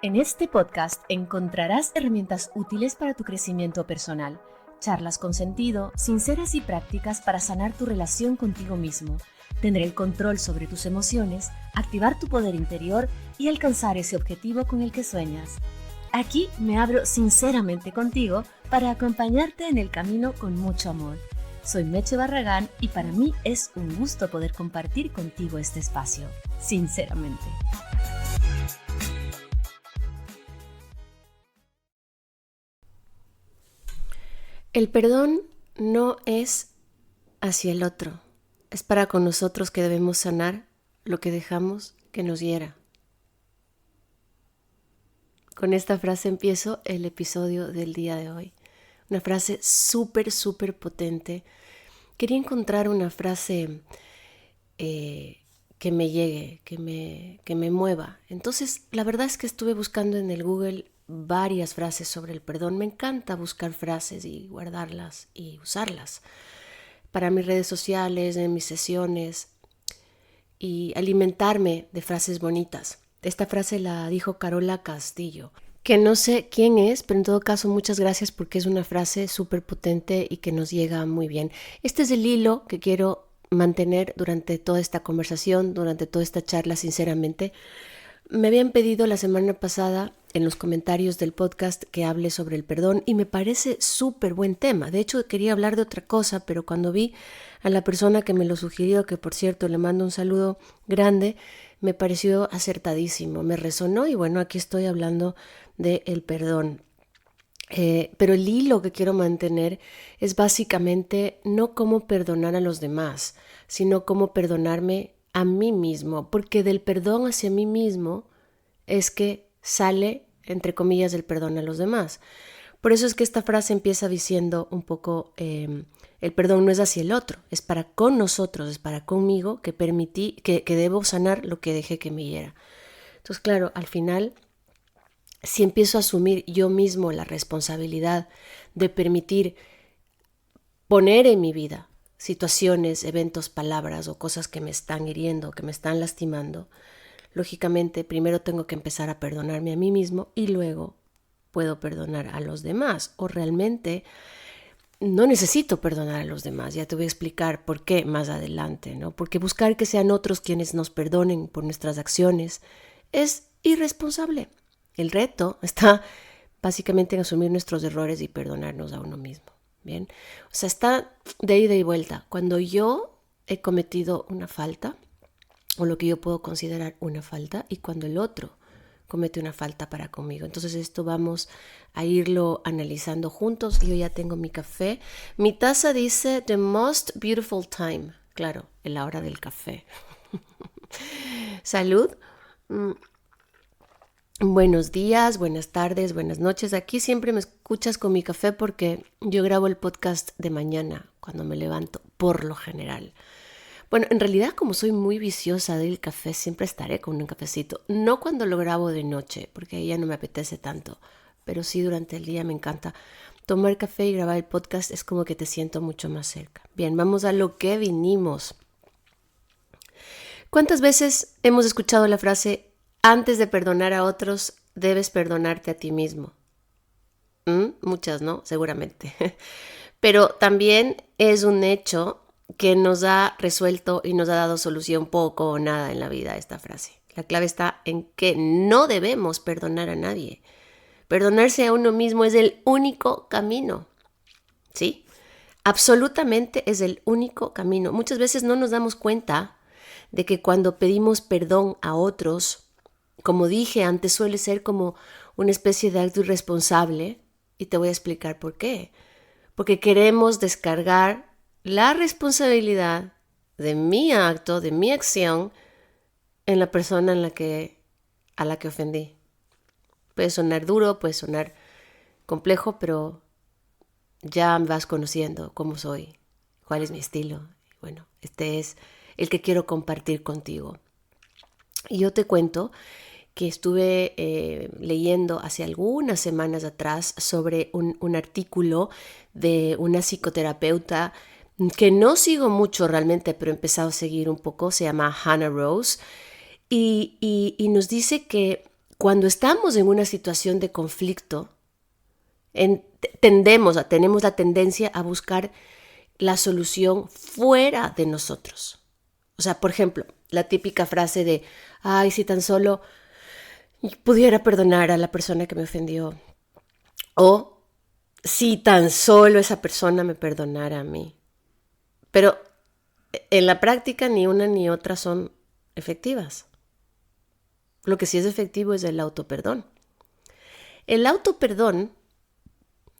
En este podcast encontrarás herramientas útiles para tu crecimiento personal, charlas con sentido, sinceras y prácticas para sanar tu relación contigo mismo, tener el control sobre tus emociones, activar tu poder interior y alcanzar ese objetivo con el que sueñas. Aquí me abro sinceramente contigo para acompañarte en el camino con mucho amor. Soy Meche Barragán y para mí es un gusto poder compartir contigo este espacio, sinceramente. El perdón no es hacia el otro, es para con nosotros que debemos sanar lo que dejamos que nos hiera. Con esta frase empiezo el episodio del día de hoy. Una frase súper potente. Quería encontrar una frase que me llegue, que me mueva. Entonces, la verdad es que estuve buscando en el Google varias frases sobre el perdón. Me encanta buscar frases y guardarlas y usarlas para mis redes sociales, en mis sesiones y alimentarme de frases bonitas. Esta frase la dijo Carola Castillo, que no sé quién es, pero en todo caso muchas gracias porque es una frase súper potente y que nos llega muy bien. Este es el hilo que quiero mantener durante toda esta conversación, durante toda esta charla, sinceramente. Me habían pedido la semana pasada en los comentarios del podcast que hable sobre el perdón y me parece súper buen tema. De hecho, quería hablar de otra cosa, pero cuando vi a la persona que me lo sugirió, que por cierto le mando un saludo grande, me pareció acertadísimo, me resonó y bueno, aquí estoy hablando del perdón. Pero el hilo que quiero mantener es básicamente no cómo perdonar a los demás, sino cómo perdonarme a mí mismo, porque del perdón hacia mí mismo es que sale, entre comillas, el perdón a los demás. Por eso es que esta frase empieza diciendo un poco, el perdón no es hacia el otro, es para con nosotros, es para conmigo que debo sanar lo que dejé que me hiera. Entonces, claro, al final, si empiezo a asumir yo mismo la responsabilidad de permitir poner en mi vida situaciones, eventos, palabras o cosas que me están hiriendo, que me están lastimando, lógicamente primero tengo que empezar a perdonarme a mí mismo y luego puedo perdonar a los demás. O realmente no necesito perdonar a los demás. Ya te voy a explicar por qué más adelante, ¿no? Porque buscar que sean otros quienes nos perdonen por nuestras acciones es irresponsable. El reto está básicamente en asumir nuestros errores y perdonarnos a uno mismo. Bien, o sea, está de ida y vuelta. Cuando yo he cometido una falta, o lo que yo puedo considerar una falta, y cuando el otro comete una falta para conmigo. Entonces esto vamos a irlo analizando juntos. Yo ya tengo mi café. Mi taza dice The Most Beautiful Time. Claro, en la hora del café. Salud. Buenos días, buenas tardes, buenas noches. Aquí siempre me escuchas con mi café porque yo grabo el podcast de mañana cuando me levanto, por lo general. Bueno, en realidad como soy muy viciosa del café, siempre estaré con un cafecito. No cuando lo grabo de noche, porque ahí ya no me apetece tanto, pero sí durante el día me encanta tomar café y grabar el podcast. Es como que te siento mucho más cerca. Bien, vamos a lo que vinimos. ¿Cuántas veces hemos escuchado la frase, antes de perdonar a otros, debes perdonarte a ti mismo? Muchas, ¿no? Seguramente. Pero también es un hecho que nos ha resuelto y nos ha dado solución poco o nada en la vida esta frase. La clave está en que no debemos perdonar a nadie. Perdonarse a uno mismo es el único camino, ¿sí? Absolutamente es el único camino. Muchas veces no nos damos cuenta de que cuando pedimos perdón a otros, como dije antes, suele ser como una especie de acto irresponsable, y te voy a explicar por qué. Porque queremos descargar la responsabilidad de mi acto, de mi acción, en la persona a la que ofendí. Puede sonar duro, puede sonar complejo, pero ya me vas conociendo cómo soy, cuál es mi estilo. Bueno, este es el que quiero compartir contigo. Y yo te cuento que estuve leyendo hace algunas semanas atrás sobre un artículo de una psicoterapeuta que no sigo mucho realmente, pero he empezado a seguir un poco. Se llama Hannah Rose y nos dice que cuando estamos en una situación de conflicto, tenemos la tendencia a buscar la solución fuera de nosotros. O sea, por ejemplo, la típica frase de, ay, si tan solo pudiera perdonar a la persona que me ofendió. O si tan solo esa persona me perdonara a mí. Pero en la práctica ni una ni otra son efectivas. Lo que sí es efectivo es el autoperdón. El autoperdón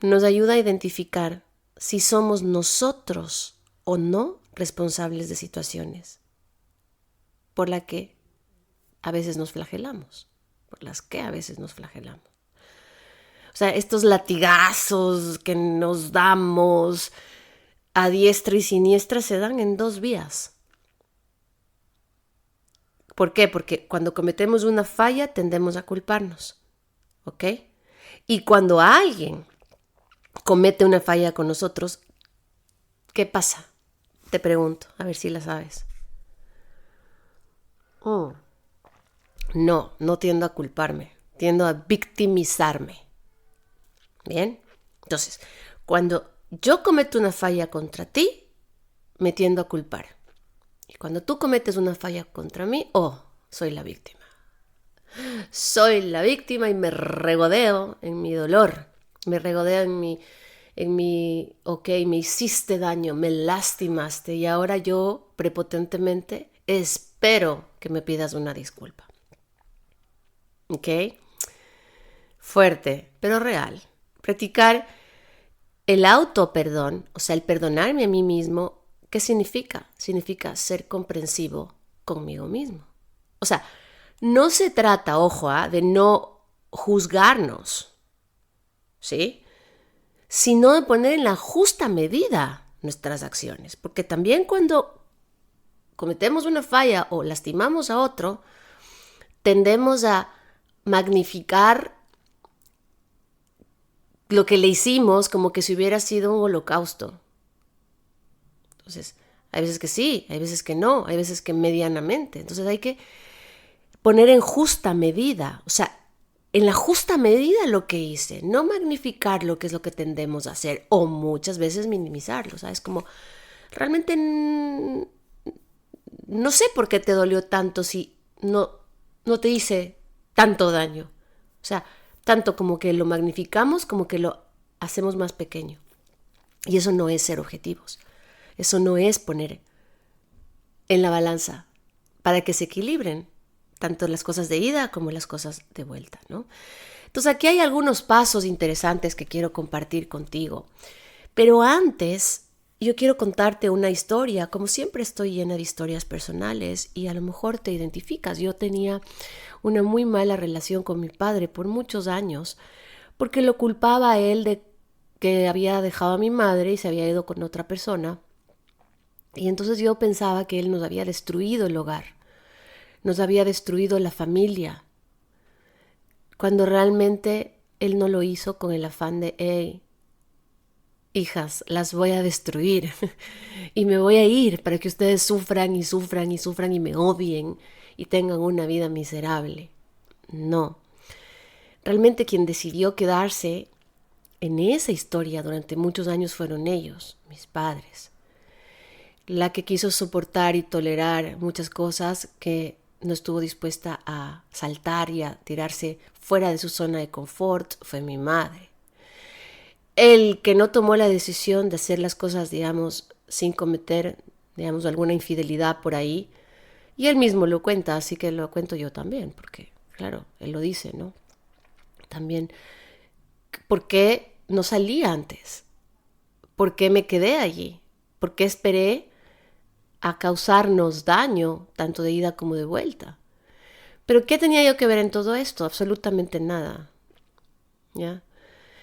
nos ayuda a identificar si somos nosotros o no responsables de situaciones por las que a veces nos flagelamos. O sea, estos latigazos que nos damos a diestra y siniestra se dan en dos vías. ¿Por qué? Porque cuando cometemos una falla tendemos a culparnos, ¿ok? Y cuando alguien comete una falla con nosotros, ¿qué pasa? Te pregunto, a ver si la sabes. No tiendo a culparme, tiendo a victimizarme. ¿Bien? Entonces, cuando yo cometo una falla contra ti, me tiendo a culpar. Y cuando tú cometes una falla contra mí, soy la víctima. Soy la víctima y me regodeo en mi dolor. Me regodeo en mi, ok, me hiciste daño, me lastimaste y ahora yo prepotentemente espero que me pidas una disculpa. ¿Ok? Fuerte, pero real. Practicar el autoperdón, o sea, el perdonarme a mí mismo, ¿qué significa? Significa ser comprensivo conmigo mismo. O sea, no se trata, ojo, de no juzgarnos, ¿sí? Sino de poner en la justa medida nuestras acciones. Porque también cuando cometemos una falla o lastimamos a otro, tendemos a magnificar lo que le hicimos como que si hubiera sido un holocausto. Entonces, hay veces que sí, hay veces que no, hay veces que medianamente. Entonces hay que poner en justa medida, o sea, en la justa medida lo que hice, no magnificar lo que es lo que tendemos a hacer o muchas veces minimizarlo, ¿sabes? Como realmente no sé por qué te dolió tanto si no te hice tanto daño. O sea, tanto como que lo magnificamos, como que lo hacemos más pequeño. Y eso no es ser objetivos. Eso no es poner en la balanza para que se equilibren tanto las cosas de ida como las cosas de vuelta, ¿no? Entonces aquí hay algunos pasos interesantes que quiero compartir contigo. Pero antes yo quiero contarte una historia. Como siempre estoy llena de historias personales y a lo mejor te identificas. Yo tenía una muy mala relación con mi padre por muchos años porque lo culpaba a él de que había dejado a mi madre y se había ido con otra persona. Y entonces yo pensaba que él nos había destruido el hogar, nos había destruido la familia, cuando realmente él no lo hizo con el afán de, hey, hijas, las voy a destruir y me voy a ir para que ustedes sufran y sufran y sufran y me odien y tengan una vida miserable. No. Realmente quien decidió quedarse en esa historia durante muchos años fueron ellos, mis padres. La que quiso soportar y tolerar muchas cosas que no estuvo dispuesta a saltar y a tirarse fuera de su zona de confort fue mi madre. El que no tomó la decisión de hacer las cosas, digamos, sin cometer, digamos, alguna infidelidad por ahí, y él mismo lo cuenta, así que lo cuento yo también, porque, claro, él lo dice, ¿no? También, ¿por qué no salí antes? ¿Por qué me quedé allí? ¿Por qué esperé a causarnos daño, tanto de ida como de vuelta? ¿Pero qué tenía yo que ver en todo esto? Absolutamente nada, ¿ya?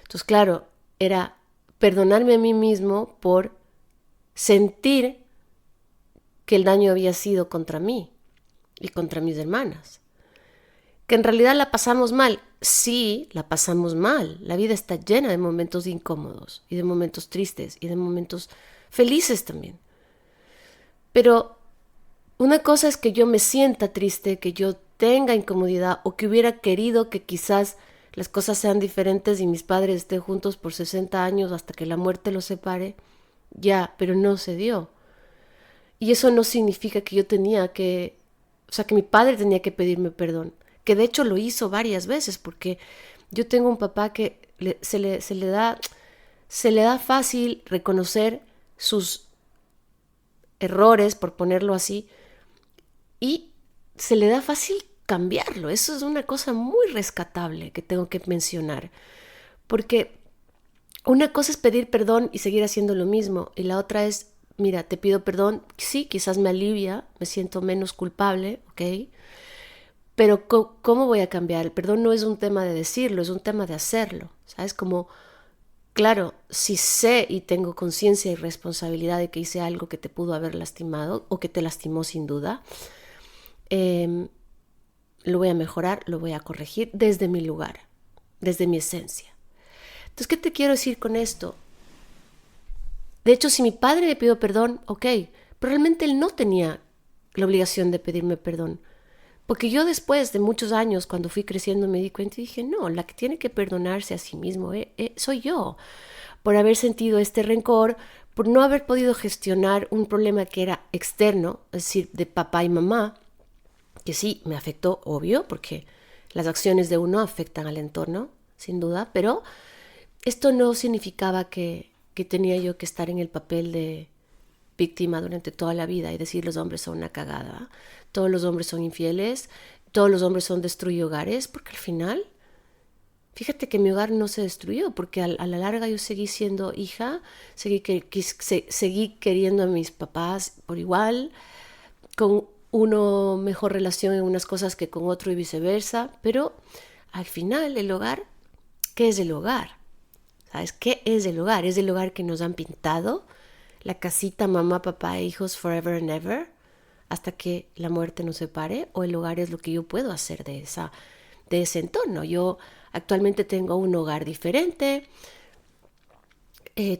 Entonces, claro, era perdonarme a mí mismo por sentir que el daño había sido contra mí y contra mis hermanas. Que en realidad la pasamos mal. Sí, la pasamos mal. La vida está llena de momentos incómodos y de momentos tristes y de momentos felices también. Pero una cosa es que yo me sienta triste, que yo tenga incomodidad o que hubiera querido que quizás las cosas sean diferentes y mis padres estén juntos por 60 años hasta que la muerte los separe, ya, pero no se dio. Y eso no significa que yo tenía que, o sea, que mi padre tenía que pedirme perdón, que de hecho lo hizo varias veces, porque yo tengo un papá que se le da fácil reconocer sus errores, por ponerlo así, y se le da fácil cambiarlo. Eso es una cosa muy rescatable que tengo que mencionar, porque una cosa es pedir perdón y seguir haciendo lo mismo, y la otra es, mira, te pido perdón, sí, quizás me alivia, me siento menos culpable, ¿ok? Pero ¿cómo voy a cambiar? El perdón no es un tema de decirlo, es un tema de hacerlo, ¿sabes? Como, claro, si sé y tengo conciencia y responsabilidad de que hice algo que te pudo haber lastimado o que te lastimó sin duda, lo voy a mejorar, lo voy a corregir desde mi lugar, desde mi esencia. Entonces, ¿qué te quiero decir con esto? De hecho, si mi padre me pidió perdón, ok, pero realmente él no tenía la obligación de pedirme perdón. Porque yo después de muchos años, cuando fui creciendo, me di cuenta y dije, no, la que tiene que perdonarse a sí mismo soy yo, por haber sentido este rencor, por no haber podido gestionar un problema que era externo, es decir, de papá y mamá, que sí me afectó, obvio, porque las acciones de uno afectan al entorno, sin duda, pero esto no significaba que tenía yo que estar en el papel de víctima durante toda la vida y decir los hombres son una cagada, todos los hombres son infieles, todos los hombres son destruye hogares, porque al final, fíjate que mi hogar no se destruyó, porque a la larga yo seguí siendo hija, seguí queriendo a mis papás por igual, con uno mejor relación en unas cosas que con otro y viceversa, pero al final el hogar, ¿qué es el hogar? ¿Sabes qué es el hogar? Es el hogar que nos han pintado, la casita, mamá, papá e hijos forever and ever, hasta que la muerte nos separe, o el hogar es lo que yo puedo hacer de ese entorno. Yo actualmente tengo un hogar diferente,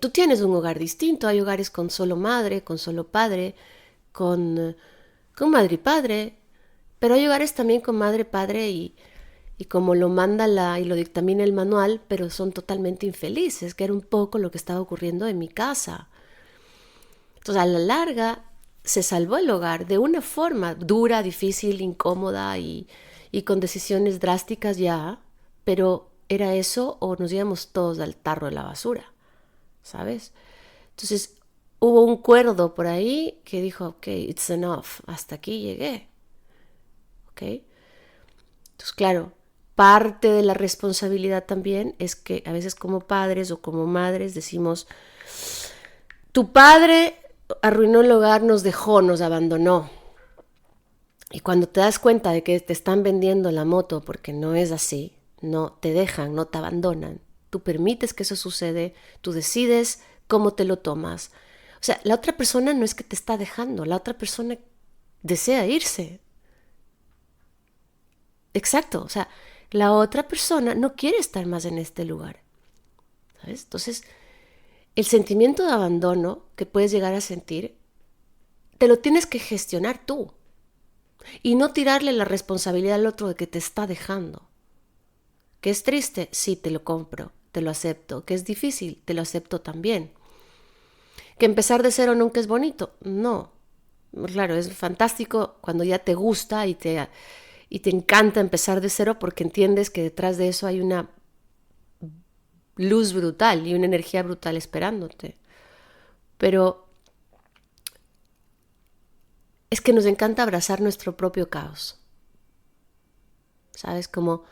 tú tienes un hogar distinto, hay hogares con solo madre, con solo padre, con madre y padre, pero hay hogares también con madre, padre y como lo manda y lo dictamina el manual, pero son totalmente infelices, que era un poco lo que estaba ocurriendo en mi casa. Entonces, a la larga, se salvó el hogar de una forma dura, difícil, incómoda y con decisiones drásticas ya, pero era eso o nos íbamos todos al tarro de la basura, ¿sabes? Entonces, hubo un cuerdo por ahí que dijo, ok, it's enough, hasta aquí llegué, ¿ok? Entonces, claro, parte de la responsabilidad también es que a veces como padres o como madres decimos, tu padre arruinó el hogar, nos dejó, nos abandonó. Y cuando te das cuenta de que te están vendiendo la moto porque no es así, no te dejan, no te abandonan, tú permites que eso sucede, tú decides cómo te lo tomas. O sea, la otra persona no es que te está dejando, la otra persona desea irse. Exacto, o sea, la otra persona no quiere estar más en este lugar, ¿sabes? Entonces, el sentimiento de abandono que puedes llegar a sentir, te lo tienes que gestionar tú y no tirarle la responsabilidad al otro de que te está dejando. ¿Que es triste? Sí, te lo compro, te lo acepto. ¿Que es difícil? Te lo acepto también. ¿Que empezar de cero nunca es bonito? No. Claro, es fantástico cuando ya te gusta y te encanta empezar de cero porque entiendes que detrás de eso hay una luz brutal y una energía brutal esperándote. Pero es que nos encanta abrazar nuestro propio caos. ¿Sabes? Como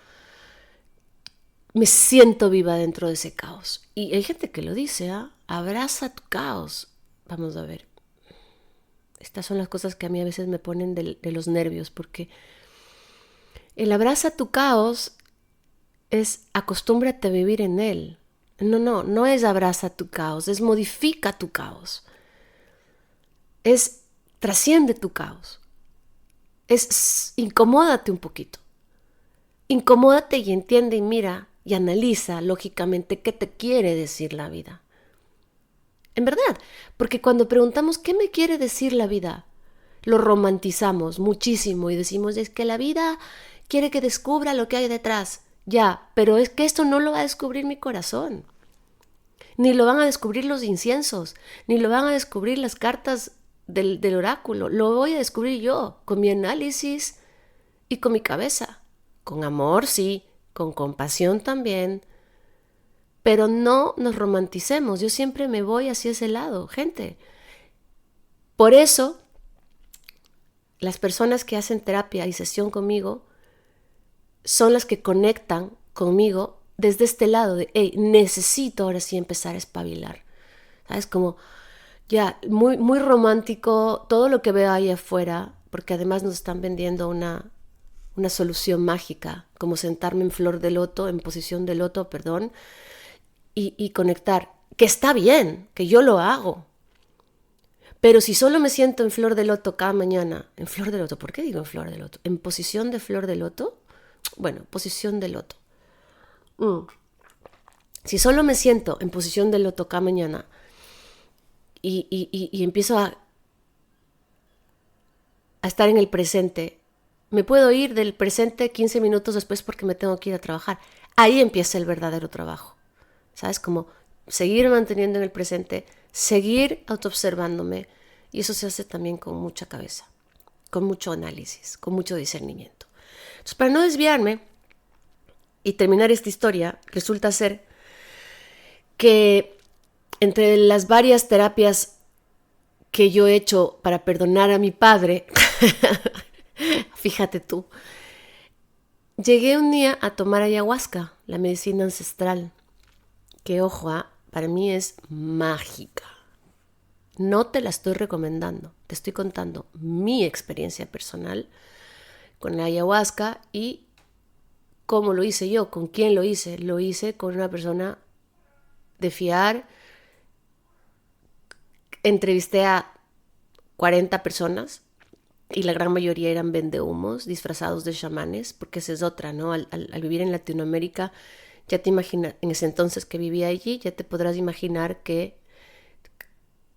me siento viva dentro de ese caos. Y hay gente que lo dice, abraza tu caos. Vamos a ver. Estas son las cosas que a mí a veces me ponen de los nervios, porque el abraza tu caos es acostúmbrate a vivir en él. No es abraza tu caos, es modifica tu caos. Es trasciende tu caos. Es incomódate un poquito. Incomódate y entiende y mira y analiza lógicamente qué te quiere decir la vida. En verdad, porque cuando preguntamos ¿qué me quiere decir la vida? lo romantizamos muchísimo y decimos, es que la vida quiere que descubra lo que hay detrás. Ya, pero es que esto no lo va a descubrir mi corazón. Ni lo van a descubrir los inciensos, ni lo van a descubrir las cartas del oráculo. Lo voy a descubrir yo, con mi análisis y con mi cabeza. Con amor, sí, con compasión también. Pero no nos romanticemos. Yo siempre me voy hacia ese lado, gente. Por eso, las personas que hacen terapia y sesión conmigo son las que conectan conmigo desde este lado de, hey, necesito ahora sí empezar a espabilar. ¿Sabes? Como ya, muy, muy romántico todo lo que veo ahí afuera, porque además nos están vendiendo una solución mágica, como sentarme en flor de loto, en posición de loto, perdón, y conectar, que está bien, que yo lo hago. Pero si solo me siento en flor de loto cada mañana, en flor de loto, ¿por qué digo en flor de loto? En posición de flor de loto, bueno, posición de loto. Si solo me siento en posición de loto cada mañana y empiezo a estar en el presente, me puedo ir del presente 15 minutos después porque me tengo que ir a trabajar. Ahí empieza el verdadero trabajo. ¿Sabes? Como seguir manteniendo en el presente, seguir autoobservándome, y eso se hace también con mucha cabeza, con mucho análisis, con mucho discernimiento. Entonces, para no desviarme y terminar esta historia, resulta ser que entre las varias terapias que yo he hecho para perdonar a mi padre, fíjate tú, llegué un día a tomar ayahuasca, la medicina ancestral, que ojo, para mí es mágica. No te la estoy recomendando, te estoy contando mi experiencia personal con la ayahuasca y cómo lo hice yo, con quién lo hice. Lo hice con una persona de fiar. Entrevisté a 40 personas y la gran mayoría eran vendehumos disfrazados de chamanes, porque esa es otra, ¿no? Al vivir en Latinoamérica, ya te imaginas, en ese entonces que vivía allí, ya te podrás imaginar que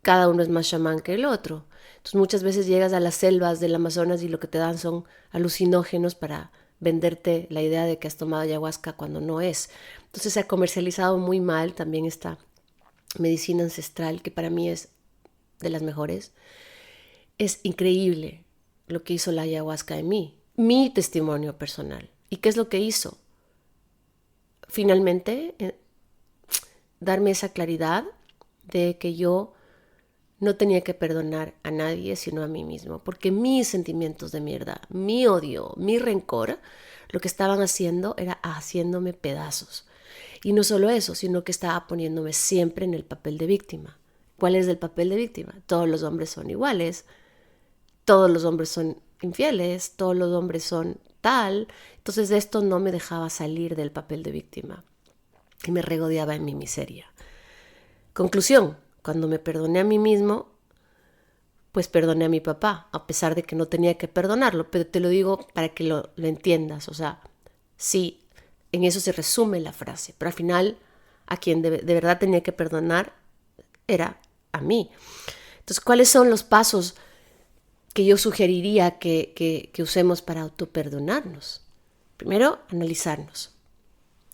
cada uno es más chamán que el otro. Entonces muchas veces llegas a las selvas del Amazonas y lo que te dan son alucinógenos para venderte la idea de que has tomado ayahuasca cuando no es. Entonces se ha comercializado muy mal también esta medicina ancestral, que para mí es de las mejores. Es increíble lo que hizo la ayahuasca en mí, mi testimonio personal. ¿Y qué es lo que hizo? Finalmente, darme esa claridad de que yo no tenía que perdonar a nadie sino a mí mismo, porque mis sentimientos de mierda, mi odio, mi rencor, lo que estaban haciendo era haciéndome pedazos. Y no solo eso, sino que estaba poniéndome siempre en el papel de víctima. ¿Cuál es el papel de víctima? Todos los hombres son iguales, todos los hombres son infieles, todos los hombres son tal. Entonces esto no me dejaba salir del papel de víctima y me regodeaba en mi miseria. Conclusión, cuando me perdoné a mí mismo, pues perdoné a mi papá, a pesar de que no tenía que perdonarlo, pero te lo digo para que lo entiendas. O sea, sí, en eso se resume la frase, pero al final a quien de verdad tenía que perdonar era a mí. Entonces, ¿cuáles son los pasos que yo sugeriría que usemos para autoperdonarnos? Primero, analizarnos.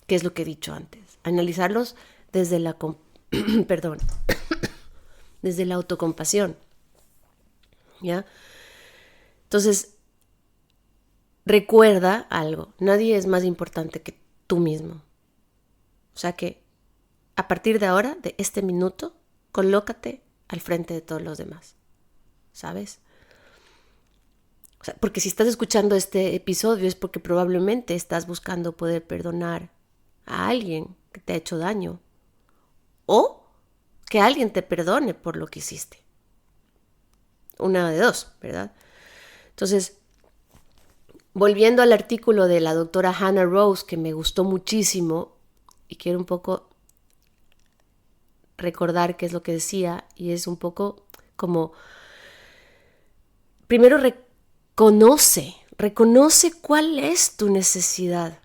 ¿Qué es lo que he dicho antes? Analizarlos desde la desde la autocompasión. ¿Ya? Entonces, recuerda algo. Nadie es más importante que tú mismo. O sea que a partir de ahora, de este minuto, colócate al frente de todos los demás. ¿Sabes? O sea, porque si estás escuchando este episodio es porque probablemente estás buscando poder perdonar a alguien que te ha hecho daño. O que alguien te perdone por lo que hiciste. Una de dos, ¿verdad? Entonces, volviendo al artículo de la doctora Hannah Rose, que me gustó muchísimo, y quiero un poco recordar qué es lo que decía, y es un poco como, primero reconoce cuál es tu necesidad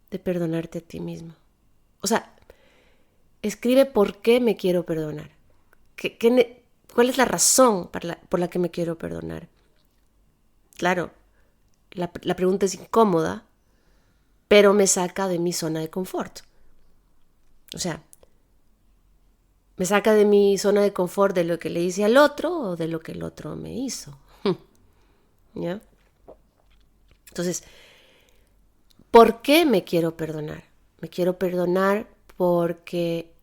de perdonarte a ti mismo. O sea, escribe por qué me quiero perdonar. ¿Cuál es la razón por la que me quiero perdonar? Claro, la pregunta es incómoda, pero me saca de mi zona de confort. O sea, me saca de mi zona de confort de lo que le hice al otro o de lo que el otro me hizo. ¿Ya? Entonces, ¿por qué me quiero perdonar? Me quiero perdonar porque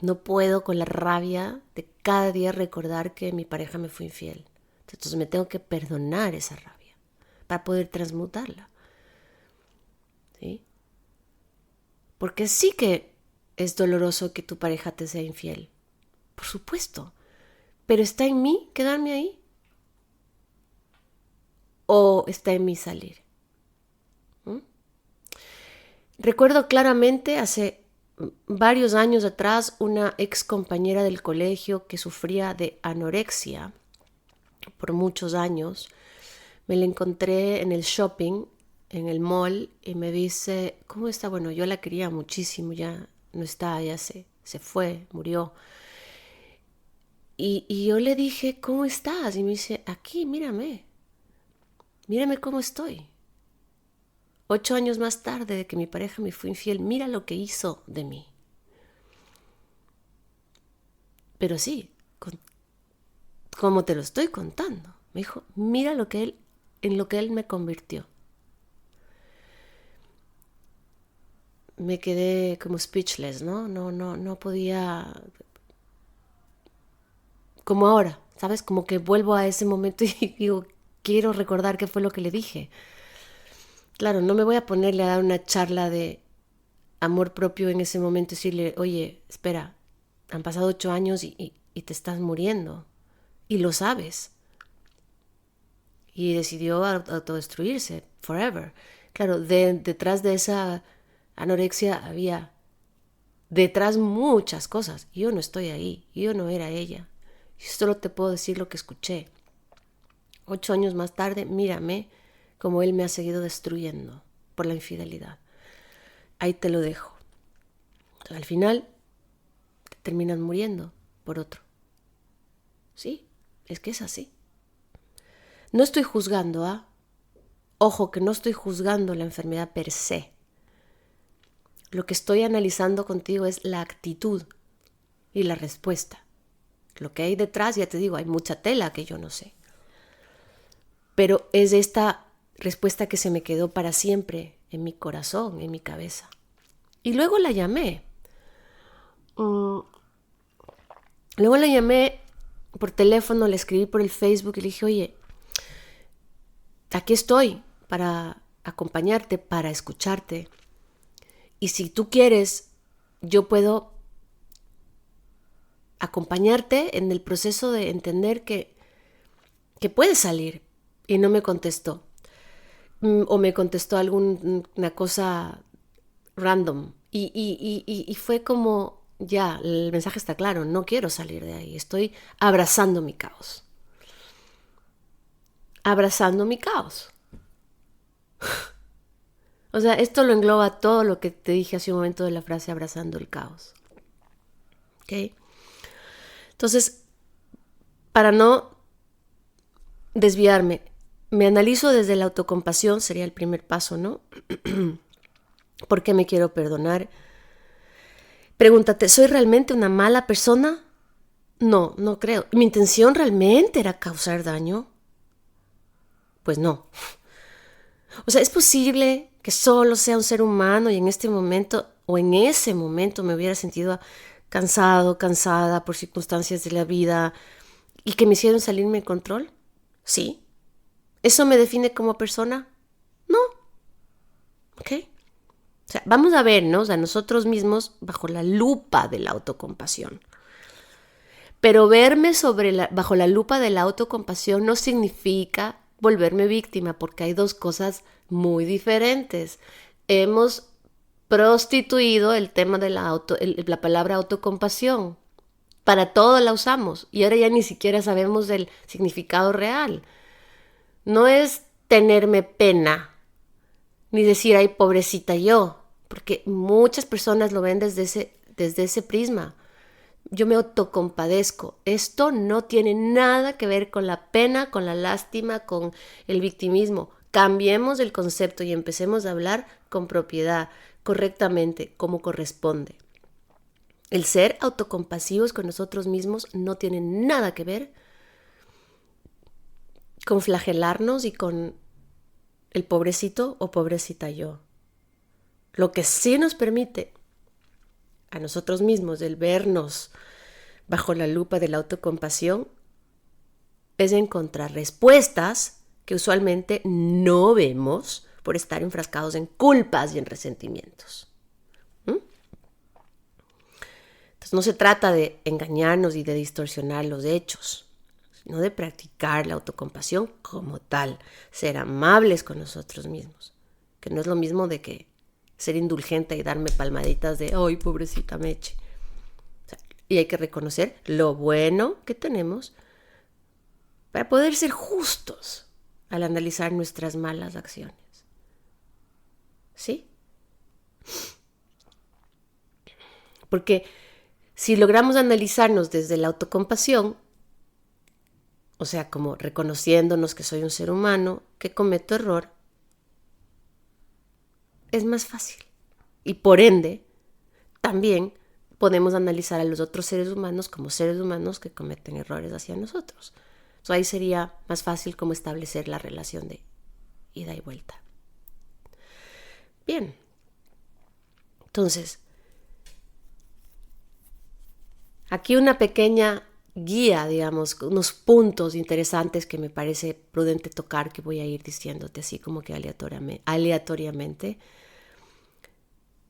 no puedo con la rabia de cada día recordar que mi pareja me fue infiel. Entonces me tengo que perdonar esa rabia para poder transmutarla. ¿Sí? Porque sí que es doloroso que tu pareja te sea infiel. Por supuesto. Pero ¿está en mí quedarme ahí? ¿O está en mí salir? Recuerdo claramente hace varios años atrás una ex compañera del colegio que sufría de anorexia por muchos años. Me la encontré en el shopping, en el mall, y me dice, ¿cómo está? Bueno, yo la quería muchísimo, ya no está, ya se fue, murió. Y yo le dije, ¿cómo estás? Y me dice, aquí, mírame cómo estoy. 8 años más tarde de que mi pareja me fue infiel, mira lo que hizo de mí. Pero sí, como te lo estoy contando. Me dijo, mira en lo que él me convirtió. Me quedé como speechless, ¿no? No podía, como ahora, ¿sabes? Como que vuelvo a ese momento y digo, quiero recordar qué fue lo que le dije. Claro, no me voy a ponerle a dar una charla de amor propio en ese momento y decirle, oye, espera, han pasado 8 años y te estás muriendo. Y lo sabes. Y decidió autodestruirse, forever. Claro, detrás de esa anorexia había detrás muchas cosas. Yo no estoy ahí, yo no era ella. Yo solo te puedo decir lo que escuché. 8 años más tarde, mírame como él me ha seguido destruyendo por la infidelidad. Ahí te lo dejo. Entonces, al final, te terminas muriendo por otro. Sí, es que es así. No estoy juzgando, ¿ah? Ojo, que no estoy juzgando la enfermedad per se. Lo que estoy analizando contigo es la actitud y la respuesta. Lo que hay detrás, ya te digo, hay mucha tela que yo no sé. Pero es esta respuesta que se me quedó para siempre en mi corazón, en mi cabeza. Y luego la llamé. Luego la llamé por teléfono, le escribí por el Facebook y le dije, oye, aquí estoy para acompañarte, para escucharte. Y si tú quieres, yo puedo acompañarte en el proceso de entender que puedes salir. Y no me contestó. O me contestó alguna cosa random. Y fue como, ya, el mensaje está claro, no quiero salir de ahí. Estoy abrazando mi caos. Abrazando mi caos. O sea, esto lo engloba todo lo que te dije hace un momento de la frase abrazando el caos. ¿Ok? Entonces, para no desviarme, me analizo desde la autocompasión, sería el primer paso, ¿no? ¿Por qué me quiero perdonar? Pregúntate, ¿soy realmente una mala persona? No, no creo. ¿Mi intención realmente era causar daño? Pues no. O sea, es posible que solo sea un ser humano y en este momento o en ese momento me hubiera sentido cansado, cansada por circunstancias de la vida y que me hicieron salirme de control. Sí. ¿Eso me define como persona? No. ¿Ok? O sea, vamos a vernos a nosotros mismos bajo la lupa de la autocompasión. Pero verme bajo la lupa de la autocompasión no significa volverme víctima, porque hay dos cosas muy diferentes. Hemos prostituido el tema de la palabra autocompasión. Para todo la usamos y ahora ya ni siquiera sabemos del significado real. No es tenerme pena, ni decir, ay, pobrecita yo, porque muchas personas lo ven desde ese prisma. yo me autocompadezco. Esto no tiene nada que ver con la pena, con la lástima, con el victimismo. Cambiemos el concepto y empecemos a hablar con propiedad, correctamente, como corresponde. El ser autocompasivos con nosotros mismos no tiene nada que ver con flagelarnos y con el pobrecito o pobrecita yo. Lo que sí nos permite a nosotros mismos el vernos bajo la lupa de la autocompasión es encontrar respuestas que usualmente no vemos por estar enfrascados en culpas y en resentimientos. Entonces no se trata de engañarnos y de distorsionar los hechos, sino de practicar la autocompasión como tal, ser amables con nosotros mismos, que no es lo mismo de que ser indulgente y darme palmaditas de ¡ay, pobrecita Meche! O sea, y hay que reconocer lo bueno que tenemos para poder ser justos al analizar nuestras malas acciones. ¿Sí? Porque si logramos analizarnos desde la autocompasión, o sea, como reconociéndonos que soy un ser humano, que cometo error, es más fácil. Y por ende, también podemos analizar a los otros seres humanos como seres humanos que cometen errores hacia nosotros. So, ahí sería más fácil como establecer la relación de ida y vuelta. Bien. Entonces, aquí una pequeña guía, digamos, unos puntos interesantes que me parece prudente tocar, que voy a ir diciéndote así como que aleatoriamente,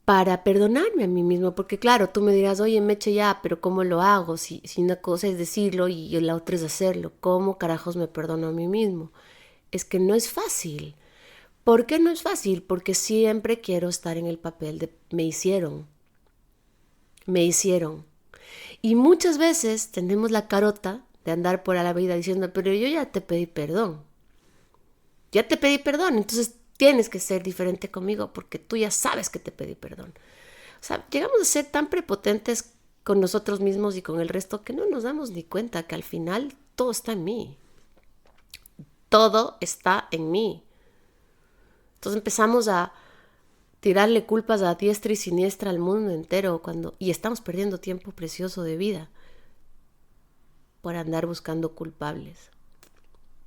para perdonarme a mí mismo, porque claro, tú me dirás, oye, Meche, ya, pero ¿cómo lo hago? Si una cosa es decirlo y la otra es hacerlo, ¿cómo carajos me perdono a mí mismo? Es que no es fácil. ¿Por qué no es fácil? Porque siempre quiero estar en el papel de me hicieron. Y muchas veces tenemos la carota de andar por la vida diciendo, pero yo ya te pedí perdón. Entonces tienes que ser diferente conmigo porque tú ya sabes que te pedí perdón. O sea, llegamos a ser tan prepotentes con nosotros mismos y con el resto que no nos damos ni cuenta que al final todo está en mí. Todo está en mí. Entonces empezamos a tirarle culpas a diestra y siniestra al mundo entero y estamos perdiendo tiempo precioso de vida por andar buscando culpables.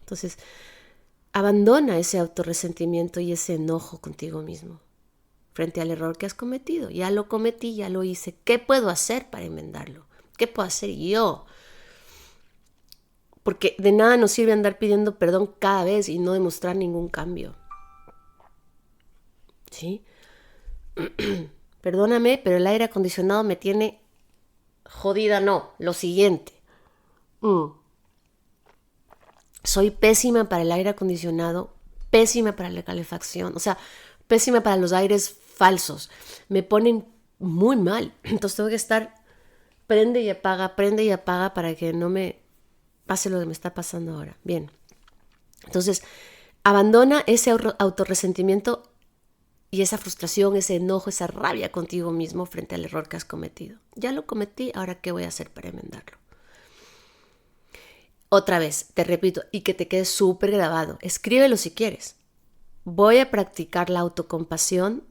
Entonces, abandona ese autorresentimiento y ese enojo contigo mismo frente al error que has cometido. Ya lo cometí, ya lo hice. ¿Qué puedo hacer para enmendarlo? ¿Qué puedo hacer yo? Porque de nada nos sirve andar pidiendo perdón cada vez y no demostrar ningún cambio. ¿Sí? Perdóname, pero el aire acondicionado me tiene jodida. No, lo siguiente. Soy pésima para el aire acondicionado, pésima para la calefacción, o sea, pésima para los aires falsos. Me ponen muy mal. Entonces tengo que estar prende y apaga para que no me pase lo que me está pasando ahora. Bien. Entonces, abandona ese autorresentimiento y esa frustración, ese enojo, esa rabia contigo mismo frente al error que has cometido. Ya lo cometí, ahora ¿qué voy a hacer para enmendarlo? Otra vez, te repito, y que te quede súper grabado. Escríbelo si quieres. Voy a practicar la autocompasión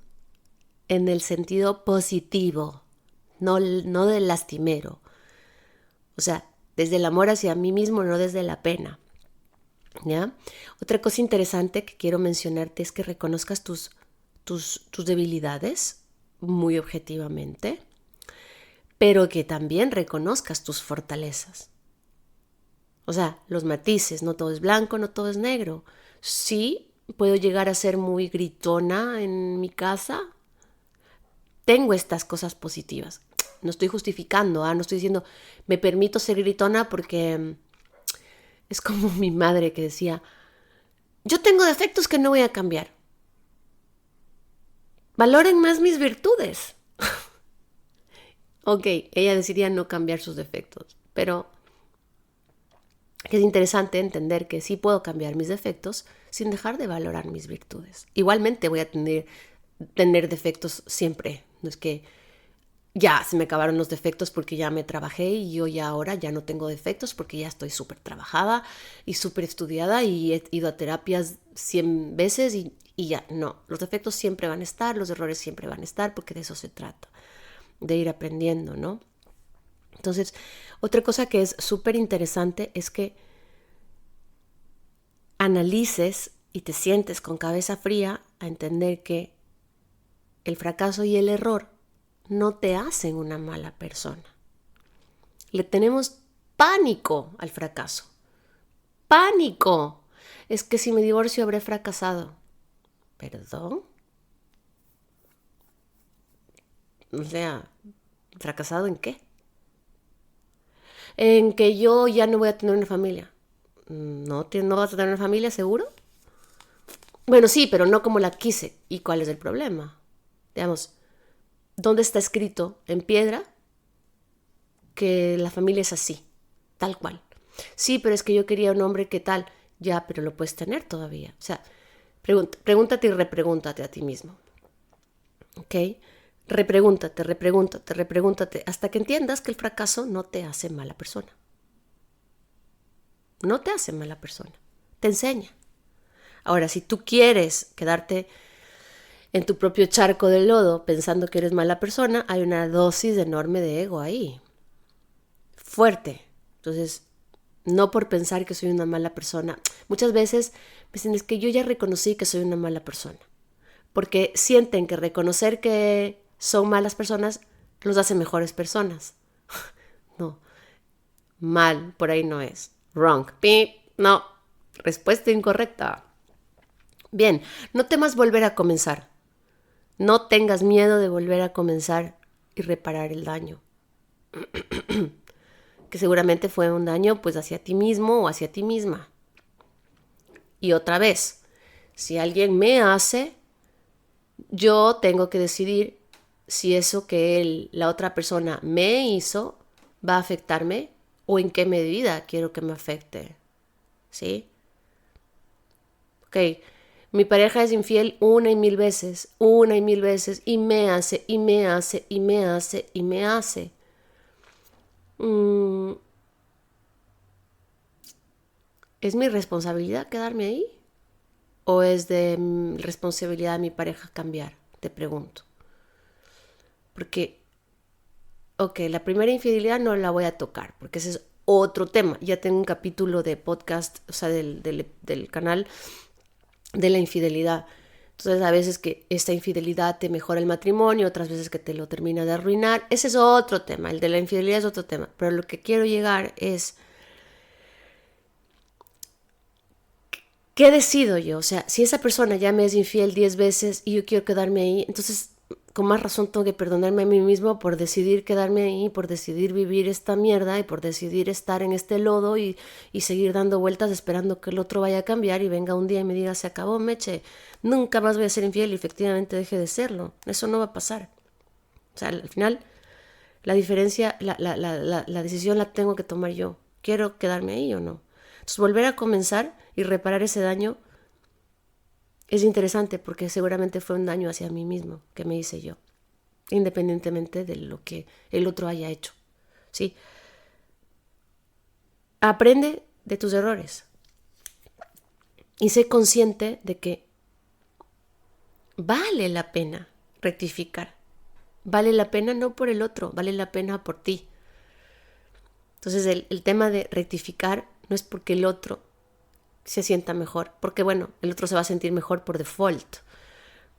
en el sentido positivo, no del lastimero. O sea, desde el amor hacia mí mismo, no desde la pena. ¿Ya? Otra cosa interesante que quiero mencionarte es que reconozcas tus debilidades muy objetivamente, pero que también reconozcas tus fortalezas. O sea, los matices, no todo es blanco, no todo es negro. Sí, puedo llegar a ser muy gritona en mi casa. Tengo estas cosas positivas. No estoy justificando, no estoy diciendo, me permito ser gritona porque es como mi madre que decía, yo tengo defectos que no voy a cambiar. Valoren más mis virtudes. Ok, ella decidiría no cambiar sus defectos, pero es interesante entender que sí puedo cambiar mis defectos sin dejar de valorar mis virtudes. Igualmente voy a tener defectos siempre. No es que ya se me acabaron los defectos porque ya me trabajé y yo ya ahora ya no tengo defectos porque ya estoy súper trabajada y súper estudiada y he ido a terapias 100 veces y ya, no, los defectos siempre van a estar, los errores siempre van a estar porque de eso se trata, de ir aprendiendo, ¿no? Entonces, otra cosa que es súper interesante es que analices y te sientes con cabeza fría a entender que el fracaso y el error no te hacen una mala persona. Le tenemos pánico al fracaso. ¡Pánico! Es que si me divorcio habré fracasado. ¿Perdón? O sea, ¿fracasado en qué? En que yo ya no voy a tener una familia. ¿No, no vas a tener una familia, seguro? Bueno, sí, pero no como la quise. ¿Y cuál es el problema? Digamos, ¿dónde está escrito en piedra que la familia es así, tal cual? Sí, pero es que yo quería un hombre que tal. Ya, pero lo puedes tener todavía. O sea, pregúntate y repregúntate a ti mismo. ¿Ok? Repregúntate, hasta que entiendas que el fracaso no te hace mala persona. No te hace mala persona. Te enseña. Ahora, si tú quieres quedarte en tu propio charco de lodo pensando que eres mala persona, hay una dosis enorme de ego ahí. Fuerte. Entonces, no por pensar que soy una mala persona. Muchas veces me dicen, es que yo ya reconocí que soy una mala persona. Porque sienten que reconocer que son malas personas los hace mejores personas. No. Mal, por ahí no es. Wrong. Beep. No. Respuesta incorrecta. Bien, no temas volver a comenzar. No tengas miedo de volver a comenzar y reparar el daño. Que seguramente fue un daño pues hacia ti mismo o hacia ti misma. Y otra vez, si alguien me hace, yo tengo que decidir si eso que la otra persona me hizo va a afectarme o en qué medida quiero que me afecte. ¿Sí? Ok, mi pareja es infiel una y mil veces, y me hace, y me hace, y me hace, y me hace. ¿Es mi responsabilidad quedarme ahí? ¿O es de responsabilidad de mi pareja cambiar? Te pregunto. Porque, ok, la primera infidelidad no la voy a tocar, porque ese es otro tema. Ya tengo un capítulo de podcast, o sea, del canal de la infidelidad. Entonces, a veces que esta infidelidad te mejora el matrimonio, otras veces que te lo termina de arruinar. Ese es otro tema, el de la infidelidad es otro tema. Pero lo que quiero llegar es, ¿qué decido yo? O sea, si esa persona ya me es infiel 10 veces y yo quiero quedarme ahí, entonces con más razón tengo que perdonarme a mí mismo por decidir quedarme ahí, por decidir vivir esta mierda y por decidir estar en este lodo y seguir dando vueltas esperando que el otro vaya a cambiar y venga un día y me diga, se acabó, Meche, nunca más voy a ser infiel y efectivamente deje de serlo. Eso no va a pasar. O sea, al final, la diferencia, la decisión la tengo que tomar yo. ¿Quiero quedarme ahí o no? Entonces, volver a comenzar y reparar ese daño es interesante porque seguramente fue un daño hacia mí mismo que me hice yo, independientemente de lo que el otro haya hecho. ¿Sí? Aprende de tus errores y sé consciente de que vale la pena rectificar. Vale la pena no por el otro, vale la pena por ti. Entonces el tema de rectificar no es porque el otro se sienta mejor, porque bueno, el otro se va a sentir mejor por default,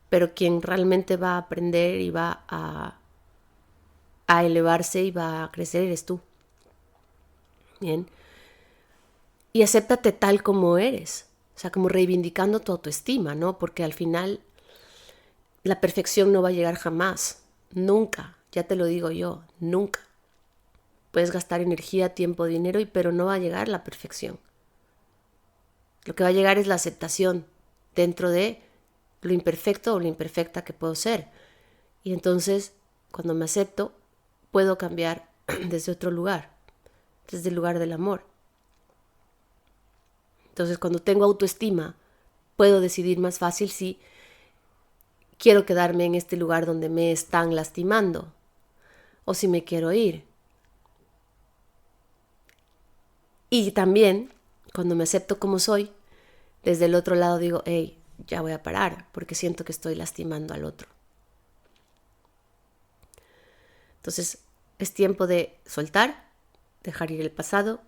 pero quien realmente va a aprender y va a elevarse y va a crecer eres tú. Bien. Y acéptate tal como eres, o sea, como reivindicando tu autoestima, ¿no? Porque al final la perfección no va a llegar jamás, nunca, ya te lo digo yo, nunca. Puedes gastar energía, tiempo, dinero, pero no va a llegar la perfección. Lo que va a llegar es la aceptación dentro de lo imperfecto o lo imperfecta que puedo ser. Y entonces, cuando me acepto, puedo cambiar desde otro lugar, desde el lugar del amor. Entonces, cuando tengo autoestima, puedo decidir más fácil si quiero quedarme en este lugar donde me están lastimando o si me quiero ir. Y también, cuando me acepto como soy, desde el otro lado digo, hey, ya voy a parar, porque siento que estoy lastimando al otro. Entonces, es tiempo de soltar, dejar ir el pasado.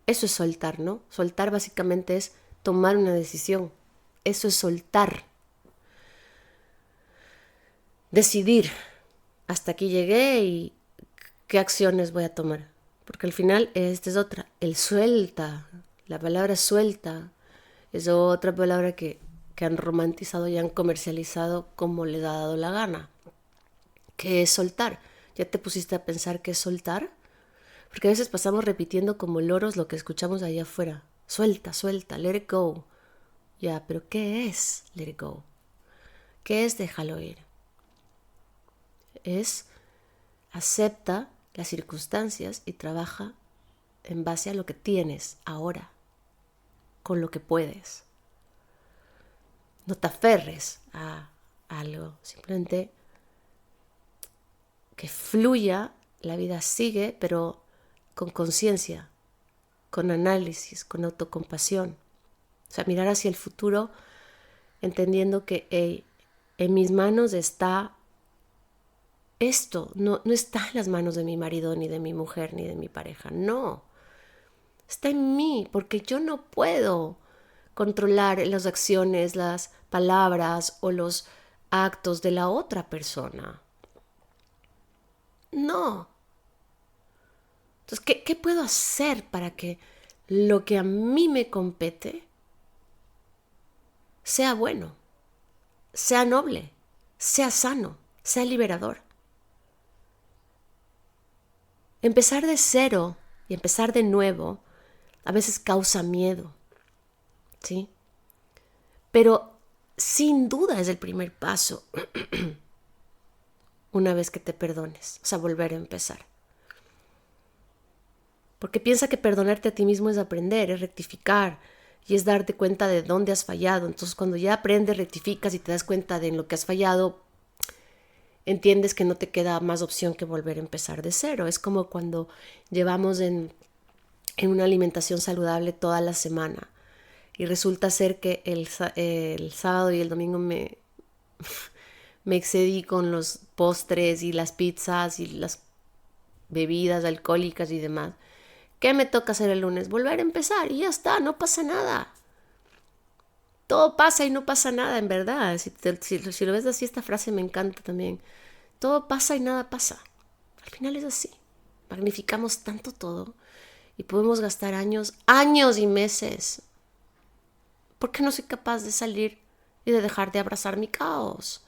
Eso es soltar, ¿no? Soltar básicamente es tomar una decisión. Eso es soltar. Decidir, hasta aquí llegué y qué acciones voy a tomar. Porque al final, esta es otra, el suelta, la palabra suelta, es otra palabra que han romantizado y han comercializado como les ha dado la gana. ¿Qué es soltar? ¿Ya te pusiste a pensar qué es soltar? Porque a veces pasamos repitiendo como loros lo que escuchamos allá afuera. Suelta, suelta, let it go. Ya, pero ¿qué es let it go? ¿Qué es déjalo ir? Es acepta las circunstancias y trabaja en base a lo que tienes ahora, con lo que puedes. No te aferres a algo, simplemente que fluya, la vida sigue, pero con conciencia, con análisis, con autocompasión. O sea, mirar hacia el futuro entendiendo que en mis manos está esto, no está en las manos de mi marido, ni de mi mujer, ni de mi pareja, no. Está en mí, porque yo no puedo controlar las acciones, las palabras o los actos de la otra persona. No. Entonces, ¿qué puedo hacer para que lo que a mí me compete sea bueno, sea noble, sea sano, sea liberador? Empezar de cero y empezar de nuevo a veces causa miedo, ¿sí? Pero sin duda es el primer paso una vez que te perdones, o sea, volver a empezar. Porque piensa que perdonarte a ti mismo es aprender, es rectificar y es darte cuenta de dónde has fallado. Entonces, cuando ya aprendes, rectificas y te das cuenta de en lo que has fallado, entiendes que no te queda más opción que volver a empezar de cero. Es como cuando llevamos en una alimentación saludable toda la semana y resulta ser que el sábado y el domingo me excedí con los postres y las pizzas y las bebidas alcohólicas y demás. ¿Qué me toca hacer el lunes? Volver a empezar y ya está, no pasa nada. Todo pasa y no pasa nada, en verdad. Si lo ves así, esta frase me encanta también. Todo pasa y nada pasa. Al final es así. Magnificamos tanto todo y podemos gastar años y meses. ¿Por qué no soy capaz de salir y de dejar de abrazar mi caos?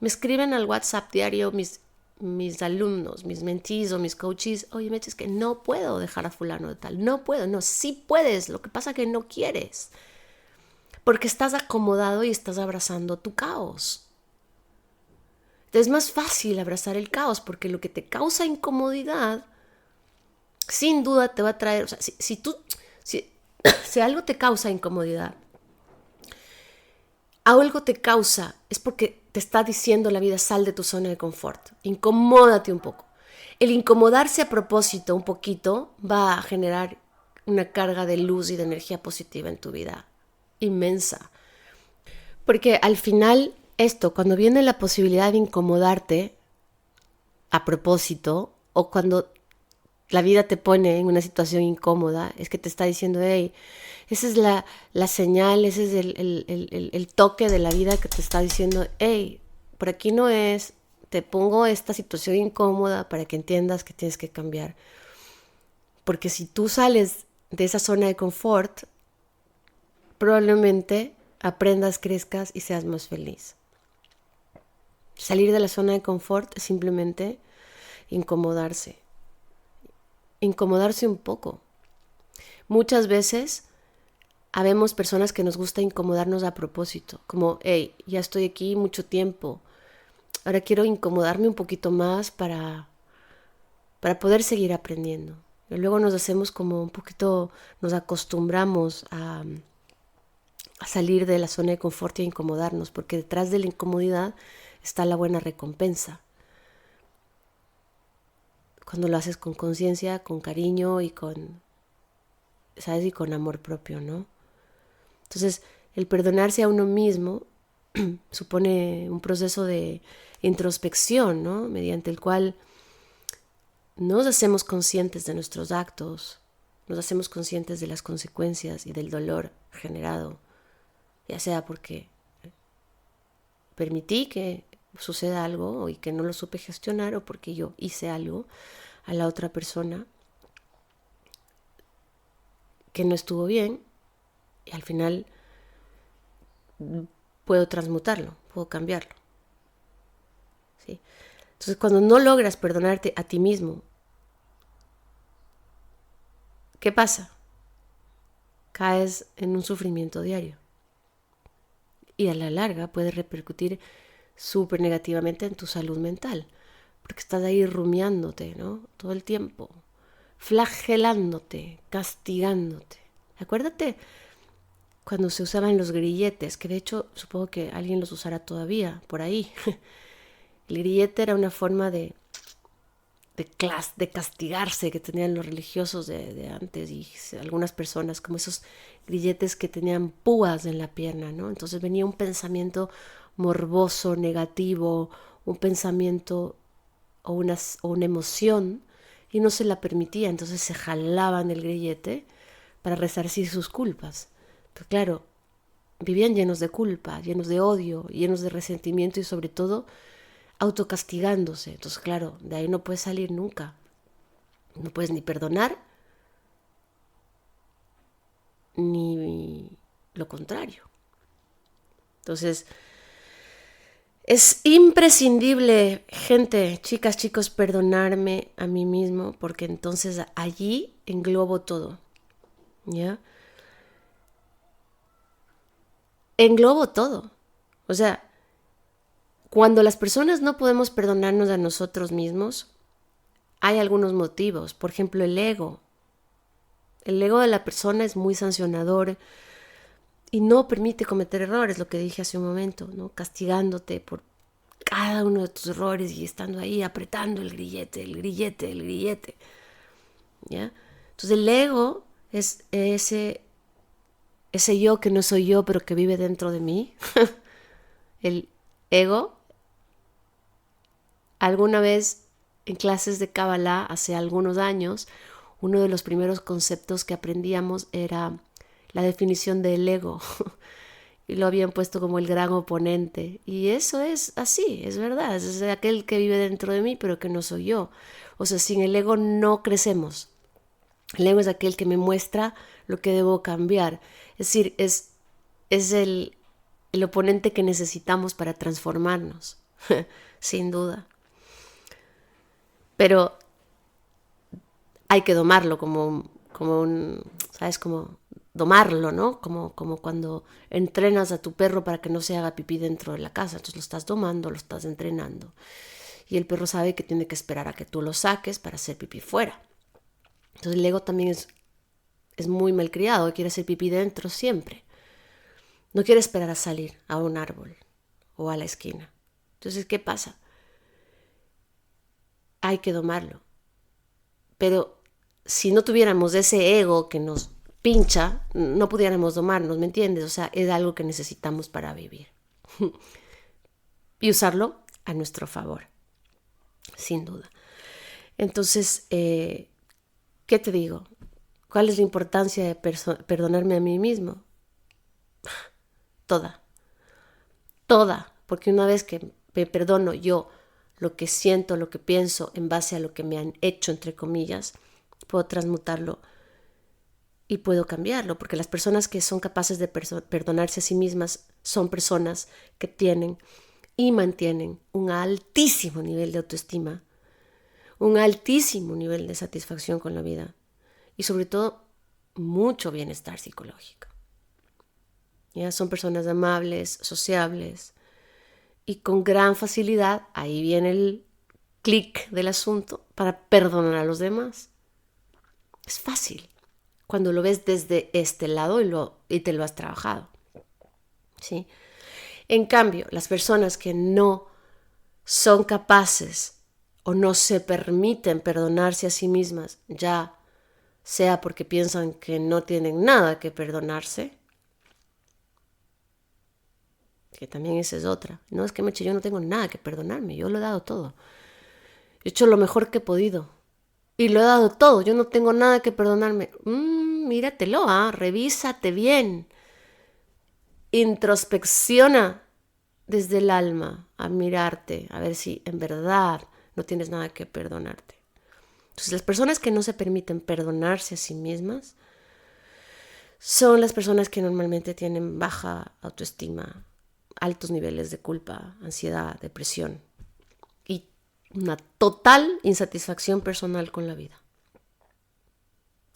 Me escriben al WhatsApp diario mis alumnos, mis mentees o mis coaches, oye, Meche, es que no puedo dejar a fulano de tal, no puedo, no, sí puedes, lo que pasa es que no quieres, porque estás acomodado y estás abrazando tu caos. Entonces es más fácil abrazar el caos, porque lo que te causa incomodidad, sin duda te va a traer, o sea, si algo te causa incomodidad, algo te causa, es porque te está diciendo la vida, sal de tu zona de confort, incomódate un poco. El incomodarse a propósito un poquito va a generar una carga de luz y de energía positiva en tu vida, inmensa. Porque al final esto, cuando viene la posibilidad de incomodarte a propósito, o cuando la vida te pone en una situación incómoda, es que te está diciendo, hey, esa es la señal, ese es el toque de la vida que te está diciendo, hey, por aquí no es, te pongo esta situación incómoda para que entiendas que tienes que cambiar. Porque si tú sales de esa zona de confort, probablemente aprendas, crezcas y seas más feliz. Salir de la zona de confort es simplemente incomodarse un poco. Muchas veces habemos personas que nos gusta incomodarnos a propósito, como, hey, ya estoy aquí mucho tiempo, ahora quiero incomodarme un poquito más para poder seguir aprendiendo. Y luego nos hacemos como un poquito, nos acostumbramos a salir de la zona de confort y a incomodarnos, porque detrás de la incomodidad está la buena recompensa. cuando lo haces con conciencia, con cariño y con, ¿sabes? Y con amor propio, ¿no? Entonces, el perdonarse a uno mismo supone un proceso de introspección, ¿no? Mediante el cual nos hacemos conscientes de nuestros actos, nos hacemos conscientes de las consecuencias y del dolor generado, ya sea porque permití que suceda algo y que no lo supe gestionar, o porque yo hice algo a la otra persona que no estuvo bien, y al final puedo transmutarlo, puedo cambiarlo. ¿Sí? Entonces, cuando no logras perdonarte a ti mismo, ¿qué pasa? Caes en un sufrimiento diario. Y a la larga puede repercutir súper negativamente en tu salud mental. Porque estás ahí rumiándote, ¿no? Todo el tiempo. Flagelándote, castigándote. Acuérdate cuando se usaban los grilletes, que de hecho supongo que alguien los usará todavía por ahí. El grillete era una forma de castigarse que tenían los religiosos de antes, y algunas personas, como esos grilletes que tenían púas en la pierna, ¿no? Entonces venía un pensamiento morboso, negativo, un pensamiento o una emoción, y no se la permitía, entonces se jalaban el grillete para resarcir sus culpas. Pero claro, vivían llenos de culpa, llenos de odio, llenos de resentimiento y sobre todo autocastigándose. Entonces, claro, de ahí no puedes salir nunca. No puedes ni perdonar, ni lo contrario. Entonces, es imprescindible, gente, chicas, chicos, perdonarme a mí mismo, porque entonces allí englobo todo, ¿ya? Englobo todo. O sea, cuando las personas no podemos perdonarnos a nosotros mismos, hay algunos motivos. Por ejemplo, el ego. El ego de la persona es muy sancionador y no permite cometer errores, lo que dije hace un momento, ¿no? Castigándote por cada uno de tus errores y estando ahí apretando el grillete, el grillete, el grillete. ¿Ya? Entonces el ego es ese yo que no soy yo, pero que vive dentro de mí. El ego. Alguna vez en clases de Kabbalah, hace algunos años, uno de los primeros conceptos que aprendíamos era la definición del ego. Y lo habían puesto como el gran oponente. Y eso es así, es verdad. Es aquel que vive dentro de mí, pero que no soy yo. O sea, sin el ego no crecemos. El ego es aquel que me muestra lo que debo cambiar. Es decir, es el oponente que necesitamos para transformarnos. Sin duda. Pero hay que domarlo como ¿sabes? Como domarlo, ¿no? Como cuando entrenas a tu perro para que no se haga pipí dentro de la casa. Entonces lo estás domando, lo estás entrenando. Y el perro sabe que tiene que esperar a que tú lo saques para hacer pipí fuera. Entonces el ego también es muy malcriado, quiere hacer pipí dentro siempre. No quiere esperar a salir a un árbol o a la esquina. Entonces, ¿qué pasa? Hay que domarlo. Pero si no tuviéramos ese ego que nos pincha, no pudiéramos domarnos, ¿me entiendes? O sea, es algo que necesitamos para vivir. Y usarlo a nuestro favor, sin duda. Entonces, ¿qué te digo? ¿Cuál es la importancia de perdonarme a mí mismo? Toda, porque una vez que me perdono yo lo que siento, lo que pienso en base a lo que me han hecho, entre comillas, puedo transmutarlo y puedo cambiarlo, porque las personas que son capaces de perdonarse a sí mismas son personas que tienen y mantienen un altísimo nivel de autoestima, un altísimo nivel de satisfacción con la vida y sobre todo mucho bienestar psicológico. ¿Ya? Son personas amables, sociables y con gran facilidad, ahí viene el clic del asunto, para perdonar a los demás. Es fácil cuando lo ves desde este lado y te lo has trabajado, ¿sí? En cambio, las personas que no son capaces o no se permiten perdonarse a sí mismas, ya sea porque piensan que no tienen nada que perdonarse, que también esa es otra. No, es que Meche, yo no tengo nada que perdonarme, yo lo he dado todo. He hecho lo mejor que he podido. Y lo he dado todo, yo no tengo nada que perdonarme. Míratelo, revísate bien. Introspecciona desde el alma a mirarte, a ver si en verdad no tienes nada que perdonarte. Entonces, las personas que no se permiten perdonarse a sí mismas son las personas que normalmente tienen baja autoestima, altos niveles de culpa, ansiedad, depresión y una total insatisfacción personal con la vida.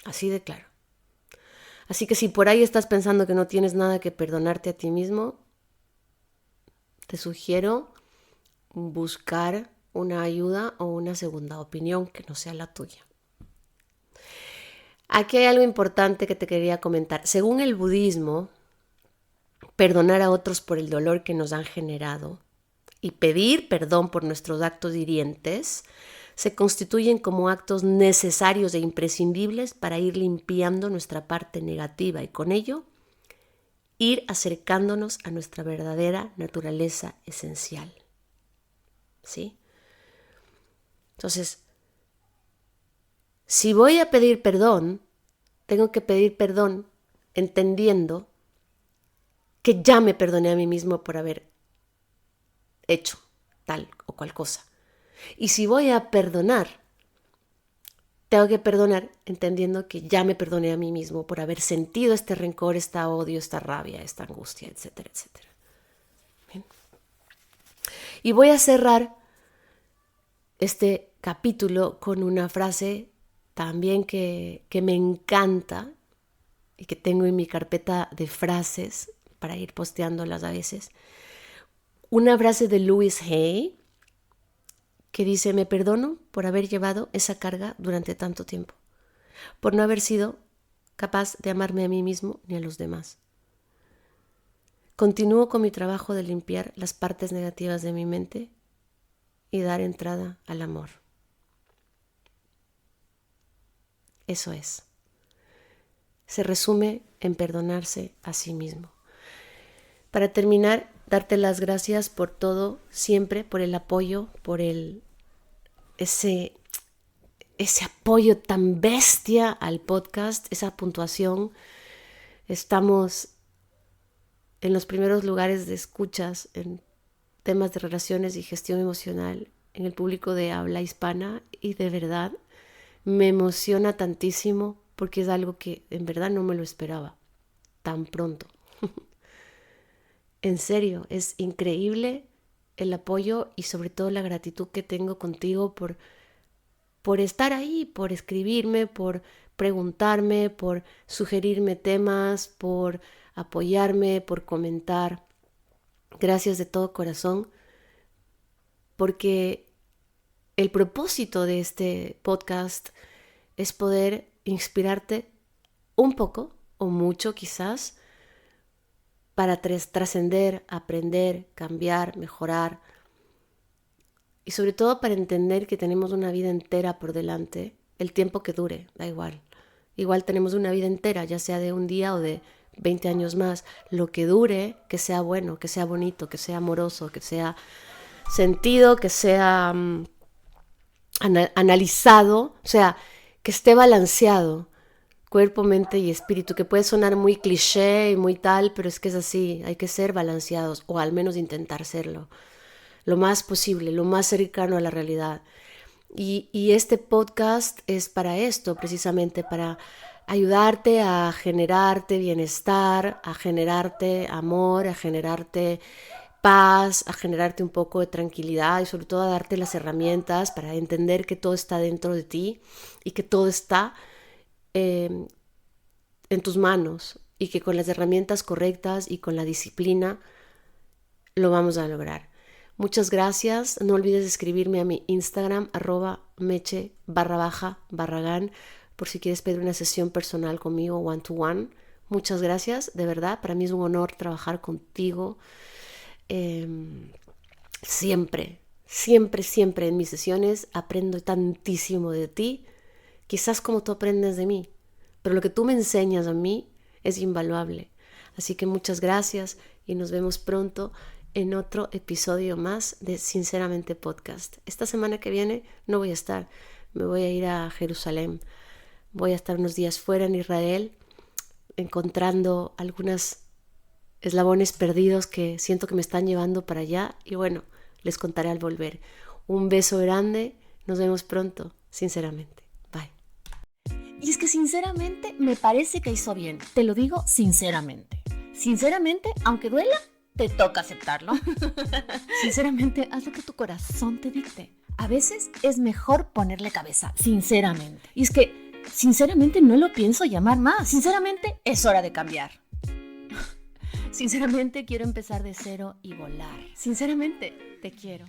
Así de claro. Así que si por ahí estás pensando que no tienes nada que perdonarte a ti mismo, te sugiero buscar una ayuda o una segunda opinión que no sea la tuya. Aquí hay algo importante que te quería comentar. Según el budismo, perdonar a otros por el dolor que nos han generado y pedir perdón por nuestros actos hirientes se constituyen como actos necesarios e imprescindibles para ir limpiando nuestra parte negativa y con ello ir acercándonos a nuestra verdadera naturaleza esencial. ¿Sí? Entonces, si voy a pedir perdón, tengo que pedir perdón entendiendo que ya me perdoné a mí mismo por haber hecho tal o cual cosa. Y si voy a perdonar, tengo que perdonar entendiendo que ya me perdoné a mí mismo por haber sentido este rencor, este odio, esta rabia, esta angustia, etcétera, etcétera. Bien. Y voy a cerrar este capítulo con una frase también que me encanta y que tengo en mi carpeta de frases para ir posteándolas a veces. Una frase de Louise Hay que dice: me perdono por haber llevado esa carga durante tanto tiempo, por no haber sido capaz de amarme a mí mismo ni a los demás. Continúo con mi trabajo de limpiar las partes negativas de mi mente y dar entrada al amor. Eso es. Se resume en perdonarse a sí mismo. Para terminar, darte las gracias por todo, siempre, por el apoyo, por ese apoyo tan bestia al podcast, esa puntuación. Estamos en los primeros lugares de escuchas en temas de relaciones y gestión emocional en el público de habla hispana y de verdad me emociona tantísimo porque es algo que en verdad no me lo esperaba tan pronto. En serio, es increíble el apoyo y sobre todo la gratitud que tengo contigo por estar ahí, por escribirme, por preguntarme, por sugerirme temas, por apoyarme, por comentar. Gracias de todo corazón, porque el propósito de este podcast es poder inspirarte un poco o mucho quizás para trascender, aprender, cambiar, mejorar y sobre todo para entender que tenemos una vida entera por delante, el tiempo que dure, da igual. Igual tenemos una vida entera, ya sea de un día o de 20 años más, lo que dure, que sea bueno, que sea bonito, que sea amoroso, que sea sentido, que sea analizado, o sea, que esté balanceado, cuerpo, mente y espíritu, que puede sonar muy cliché y muy tal, pero es que es así, hay que ser balanceados, o al menos intentar serlo, lo más posible, lo más cercano a la realidad. Y este podcast es para esto, precisamente, para ayudarte a generarte bienestar, a generarte amor, a generarte paz, a generarte un poco de tranquilidad y sobre todo a darte las herramientas para entender que todo está dentro de ti y que todo está en tus manos y que con las herramientas correctas y con la disciplina lo vamos a lograr. Muchas gracias. No olvides escribirme a mi Instagram @meche_barragán por si quieres pedir una sesión personal conmigo one to one. Muchas gracias, de verdad. Para mí es un honor trabajar contigo siempre. Siempre, siempre en mis sesiones aprendo tantísimo de ti, quizás como tú aprendes de mí, pero lo que tú me enseñas a mí es invaluable. Así que muchas gracias y nos vemos pronto en otro episodio más de Sinceramente Podcast. Esta semana que viene no voy a estar, me voy a ir a Jerusalén. Voy a estar unos días fuera en Israel, encontrando algunos eslabones perdidos que siento que me están llevando para allá y bueno, les contaré al volver. Un beso grande, nos vemos pronto, sinceramente. Bye. Y es que sinceramente me parece que hizo bien, te lo digo sinceramente. Sinceramente, aunque duela, te toca aceptarlo. Sinceramente, haz lo que tu corazón te dicte. A veces es mejor ponerle cabeza, sinceramente. Y es que, sinceramente, no lo pienso llamar más. Sinceramente, es hora de cambiar. Sinceramente, quiero empezar de cero y volar. Sinceramente, te quiero.